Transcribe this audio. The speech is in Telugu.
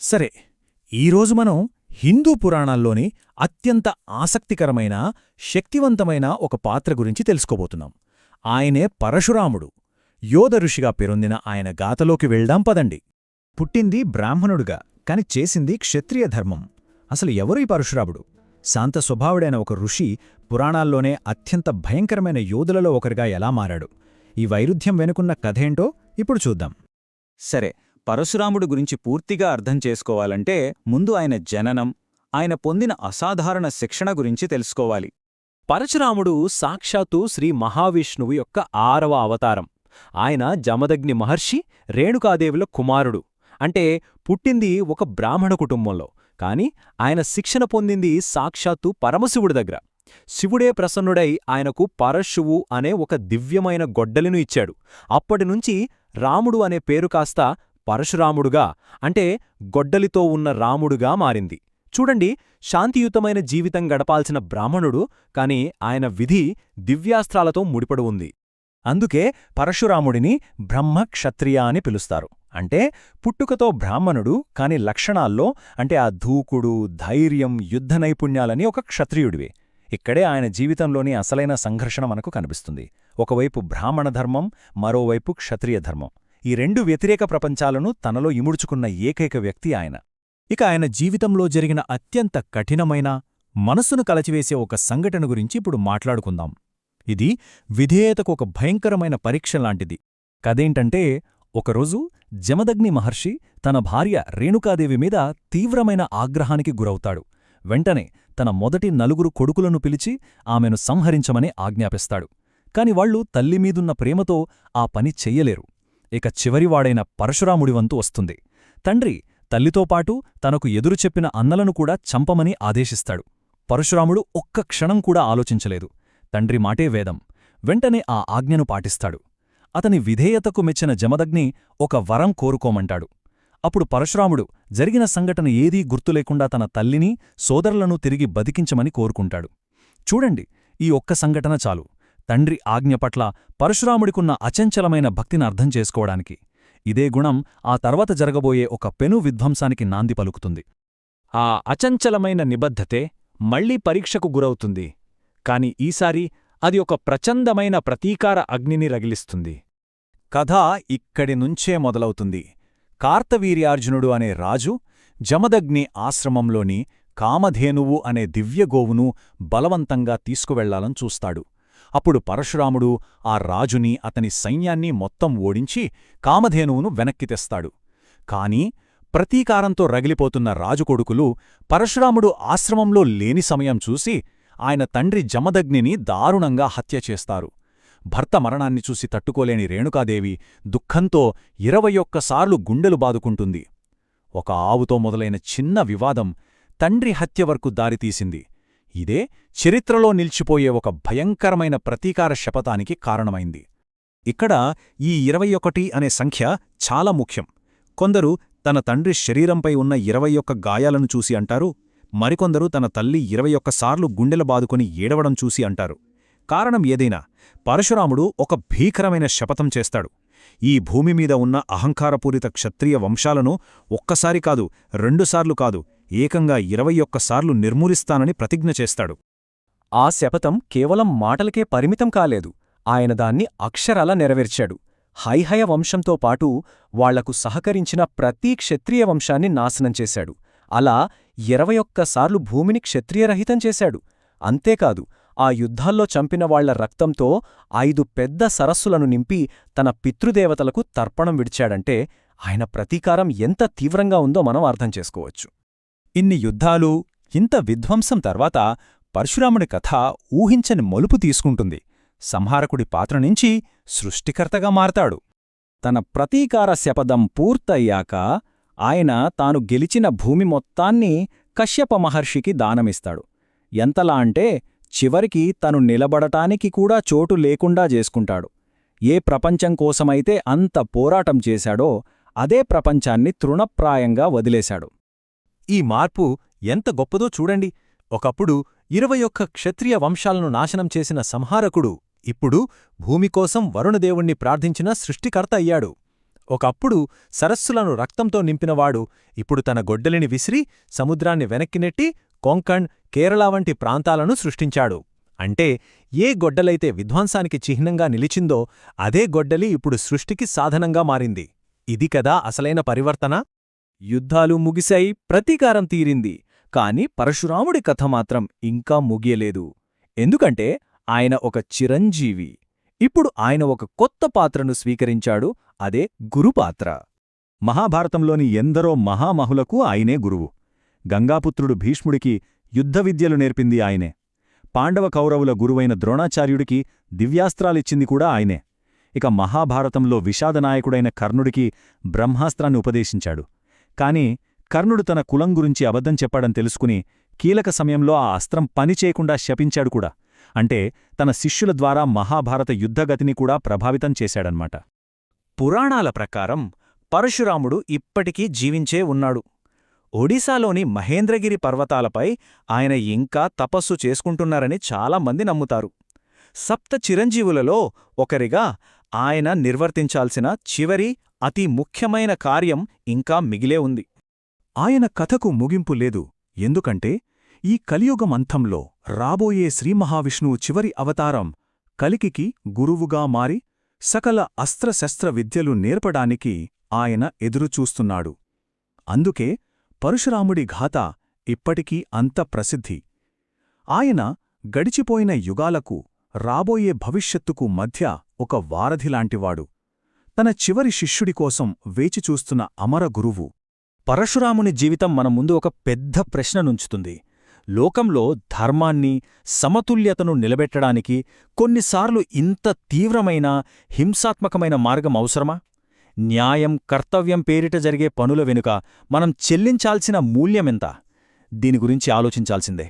సరే, ఈరోజు మనం హిందూ పురాణాల్లోని అత్యంత ఆసక్తికరమైన, శక్తివంతమైన ఒక పాత్ర గురించి తెలుసుకోబోతున్నాం. ఆయనే పరశురాముడు. యోధ ఋషిగా పేరొందిన ఆయన గాథలోకి వెళ్దాం పదండి. పుట్టింది బ్రాహ్మణుడుగా, కాని చేసింది క్షత్రియ ధర్మం. అసలు ఎవరు ఈ పరశురాముడు? శాంత స్వభావుడైన ఒక ఋషి పురాణాల్లోనే అత్యంత భయంకరమైన యోధులలో ఒకరిగా ఎలా మారాడు? ఈ వైరుధ్యం వెనుకున్న కథేంటో ఇప్పుడు చూద్దాం. సరే, పరశురాముడు గురించి పూర్తిగా అర్థం చేసుకోవాలంటే ముందు ఆయన జననం, ఆయన పొందిన అసాధారణ శిక్షణ గురించి తెలుసుకోవాలి. పరశురాముడు సాక్షాత్తు శ్రీ మహావిష్ణువు యొక్క 6వ అవతారం. ఆయన జమదగ్ని మహర్షి, రేణుకాదేవుల కుమారుడు. అంటే పుట్టింది ఒక బ్రాహ్మణ కుటుంబంలో, కాని ఆయన శిక్షణ పొందింది సాక్షాత్తు పరమశివుడి దగ్గర. శివుడే ప్రసన్నుడై ఆయనకు పరశువు అనే ఒక దివ్యమైన గొడ్డలిను ఇచ్చాడు. అప్పటినుంచి రాముడు అనే పేరు కాస్త పరశురాముడుగా, అంటే గొడ్డలితో ఉన్న రాముడుగా మారింది. చూడండి, శాంతియుతమైన జీవితం గడపాల్సిన బ్రాహ్మణుడు, కాని ఆయన విధి దివ్యాస్త్రాలతో ముడిపడి ఉంది. అందుకే పరశురాముడిని బ్రహ్మ క్షత్రియ అని పిలుస్తారు. అంటే పుట్టుకతో బ్రాహ్మణుడు, కాని లక్షణాల్లో అంటే ఆ దూకుడు, ధైర్యం, యుద్ధ నైపుణ్యాలని ఒక క్షత్రియుడివే. ఇక్కడే ఆయన జీవితంలోని అసలైన సంఘర్షణ మనకు కనిపిస్తుంది. ఒకవైపు బ్రాహ్మణ ధర్మం, మరోవైపు క్షత్రియ ధర్మం. ఈ రెండు వ్యతిరేక ప్రపంచాలను తనలో ఇముడ్చుకున్న ఏకైక వ్యక్తి ఆయన. ఇక ఆయన జీవితంలో జరిగిన అత్యంత కఠినమైన, మనస్సును కలచివేసే ఒక సంఘటన గురించి ఇప్పుడు మాట్లాడుకుందాం. ఇది విధేయతకు ఒక భయంకరమైన పరీక్ష లాంటిది. కదేంటంటే, ఒకరోజు జమదగ్ని మహర్షి తన భార్య రేణుకాదేవి మీద తీవ్రమైన ఆగ్రహానికి గురవుతాడు. వెంటనే తన మొదటి 4 కొడుకులను పిలిచి ఆమెను సంహరించమని ఆజ్ఞాపిస్తాడు. కాని వాళ్లు తల్లిమీదున్న ప్రేమతో ఆ పని చెయ్యలేరు. ఇక చివరివాడైన పరశురాముడి వంతు వస్తుంది. తండ్రి తల్లితోపాటు తనకు ఎదురు చెప్పిన అన్నలను కూడా చంపమని ఆదేశిస్తాడు. పరశురాముడు ఒక్క క్షణం కూడా ఆలోచించలేదు. తండ్రి మాటే వేదం. వెంటనే ఆ ఆజ్ఞను పాటిస్తాడు. అతని విధేయతకు మెచ్చిన జమదగ్ని ఒక వరం కోరుకోమంటాడు. అప్పుడు పరశురాముడు జరిగిన సంఘటన ఏదీ గుర్తులేకుండా తన తల్లిని, సోదరులను తిరిగి బతికించమని కోరుకుంటాడు. చూడండి, ఈ ఒక్క సంఘటన చాలు తండ్రి ఆజ్ఞ పట్ల పరశురాముడికున్న అచంచలమైన భక్తిని అర్థం చేసుకోవడానికి. ఇదే గుణం ఆ తర్వాత జరగబోయే ఒక పెను విధ్వంసానికి నాంది పలుకుతుంది. ఆ అచంచలమైన నిబద్ధతే మళ్లీ పరీక్షకు గురవుతుంది. కాని ఈసారి అది ఒక ప్రచండమైన ప్రతీకార అగ్నిని రగిలిస్తుంది. కథ ఇక్కడి నుంచే మొదలవుతుంది. కార్తవీర్యార్జునుడు అనే రాజు జమదగ్ని ఆశ్రమంలోని కామధేనువు అనే దివ్యగోవును బలవంతంగా తీసుకువెళ్లాలని చూస్తాడు. అప్పుడు పరశురాముడు ఆ రాజుని, అతని సైన్యాన్ని మొత్తం ఓడించి కామధేనువును వెనక్కి తెస్తాడు. కాని ప్రతీకారంతో రగిలిపోతున్న రాజుకొడుకులు పరశురాముడు ఆశ్రమంలో లేని సమయం చూసి ఆయన తండ్రి జమదగ్నిని దారుణంగా హత్య చేస్తారు. భర్త మరణాన్ని చూసి తట్టుకోలేని రేణుకాదేవి దుఃఖంతో 21 సార్లు గుండెలు బాదుకుంటుంది. ఒక ఆవుతో మొదలైన చిన్న వివాదం తండ్రి హత్య వరకు దారితీసింది. ఇదే చరిత్రలో నిలిచిపోయే ఒక భయంకరమైన ప్రతీకార శపథానికి కారణమైంది. ఇక్కడ ఈ 21 అనే సంఖ్య చాలా ముఖ్యం. కొందరు తన తండ్రి శరీరంపై ఉన్న 21 గాయాలను చూసి అంటారు, మరికొందరు తన తల్లి 21 సార్లు గుండెల బాదుకొని ఏడవడం చూసి అంటారు. కారణం ఏదైనా, పరశురాముడు ఒక భీకరమైన శపథం చేస్తాడు. ఈ భూమిమీద ఉన్న అహంకారపూరిత క్షత్రియ వంశాలను ఒక్కసారి కాదు, 2 సార్లు కాదు, ఏకంగా 21 సార్లు నిర్మూలిస్తానని ప్రతిజ్ఞ చేస్తాడు. ఆ శపథం కేవలం మాటలకే పరిమితం కాలేదు. ఆయన దాన్ని అక్షరాలా నెరవేర్చాడు. హైహయ వంశంతో పాటు వాళ్లకు సహకరించిన ప్రతీ క్షత్రియ వంశాన్ని నాశనం చేశాడు. అలా 21 సార్లు భూమిని క్షత్రియరహితం చేశాడు. అంతేకాదు, ఆ యుద్ధాల్లో చంపిన వాళ్ల రక్తంతో 5 పెద్ద సరస్సులను నింపి తన పితృదేవతలకు తర్పణం విడిచాడంటే ఆయన ప్రతీకారం ఎంత తీవ్రంగా ఉందో మనం అర్థం చేసుకోవచ్చు. ఇన్ని యుద్ధాలు, ఇంత విధ్వంసం తర్వాత పరశురాముడి కథ ఊహించని మలుపు తీసుకుంటుంది. సంహారకుడి పాత్ర నుంచి సృష్టికర్తగా మారతాడు. తన ప్రతీకార శపథం పూర్తయ్యాక ఆయన తాను గెలిచిన భూమి మొత్తాన్ని కశ్యప మహర్షికి దానమిస్తాడు. ఎంతలా అంటే చివరికి తను నిలబడటానికి కూడా చోటు లేకుండా చేసుకుంటాడు. ఏ ప్రపంచం కోసమైతే అంత పోరాటం చేశాడో అదే ప్రపంచాన్ని తృణప్రాయంగా వదిలేశాడు. ఈ మార్పు ఎంత గొప్పదో చూడండి. ఒకప్పుడు 21 క్షత్రియ వంశాలను నాశనం చేసిన సంహారకుడు ఇప్పుడు భూమికోసం వరుణదేవుణ్ణి ప్రార్థించిన సృష్టికర్త అయ్యాడు. ఒకప్పుడు సరస్సులను రక్తంతో నింపినవాడు ఇప్పుడు తన గొడ్డలిని విసిరి సముద్రాన్ని వెనక్కి నెట్టి కొంకణ్, కేరళ వంటి ప్రాంతాలను సృష్టించాడు. అంటే ఏ గొడ్డలైతే విధ్వంసానికి చిహ్నంగా నిలిచిందో అదే గొడ్డలి ఇప్పుడు సృష్టికి సాధనంగా మారింది. ఇది కదా అసలైన పరివర్తన. యుద్ధాలు ముగిశాయి, ప్రతీకారం తీరింది. కాని పరశురాముడి కథ మాత్రం ఇంకా ముగియలేదు. ఎందుకంటే ఆయన ఒక చిరంజీవి. ఇప్పుడు ఆయన ఒక కొత్త పాత్రను స్వీకరించాడు, అదే గురుపాత్ర. మహాభారతంలోని ఎందరో మహామహులకు ఆయనే గురువు. గంగాపుత్రుడు భీష్ముడికి యుద్ధ విద్యలు నేర్పింది ఆయనే. పాండవ కౌరవుల గురువైన ద్రోణాచార్యుడికి దివ్యాస్త్రాలిచ్చింది కూడా ఆయనే. ఇక మహాభారతంలో విషాదనాయకుడైన కర్ణుడికి బ్రహ్మాస్త్రాన్ని ఉపదేశించాడు. కాని కర్ణుడు తన కులం గురించి అబద్ధం చెప్పాడని తెలుసుకుని కీలక సమయంలో ఆ అస్త్రం పనిచేయకుండా శపించాడు కూడా. అంటే తన శిష్యుల ద్వారా మహాభారత యుద్ధగతిని కూడా ప్రభావితం చేశాడన్మాట. పురాణాల ప్రకారం పరశురాముడు ఇప్పటికీ జీవించే ఉన్నాడు. ఒడిశాలోని మహేంద్రగిరి పర్వతాలపై ఆయన ఇంకా తపస్సు చేసుకుంటున్నారని చాలామంది నమ్ముతారు. సప్త చిరంజీవులలో ఒకరిగా ఆయన నిర్వర్తించాల్సిన చివరి అతి ముఖ్యమైన కార్యం ఇంకా మిగిలే ఉంది. ఆయన కథకు ముగింపు లేదు. ఎందుకంటే ఈ కలియుగమంతంలో రాబోయే శ్రీమహావిష్ణువు చివరి అవతారం కలికికి గురువుగా మారి సకల అస్త్రశస్త్ర విద్యలు నేర్పడానికి ఆయన ఎదురుచూస్తున్నాడు. అందుకే పరశురాముడి గాథ ఇప్పటికీ అంత ప్రసిద్ధి. ఆయన గడిచిపోయిన యుగాలకు, రాబోయే భవిష్యత్తుకు మధ్య ఒక వారధిలాంటివాడు. తన చివరి శిష్యుడి కోసం వేచిచూస్తున్న అమర గురువు. పరశురాముని జీవితం మన ముందు ఒక పెద్ద ప్రశ్ననుంచుతుంది. లోకంలో ధర్మాన్ని, సమతుల్యతను నిలబెట్టడానికి కొన్నిసార్లు ఇంత తీవ్రమైన, హింసాత్మకమైన మార్గం అవసరమా? న్యాయం, కర్తవ్యం పేరిట జరిగే పనుల వెనుక మనం చెల్లించాల్సిన మూల్యమెంత? దీని గురించి ఆలోచించాల్సిందే.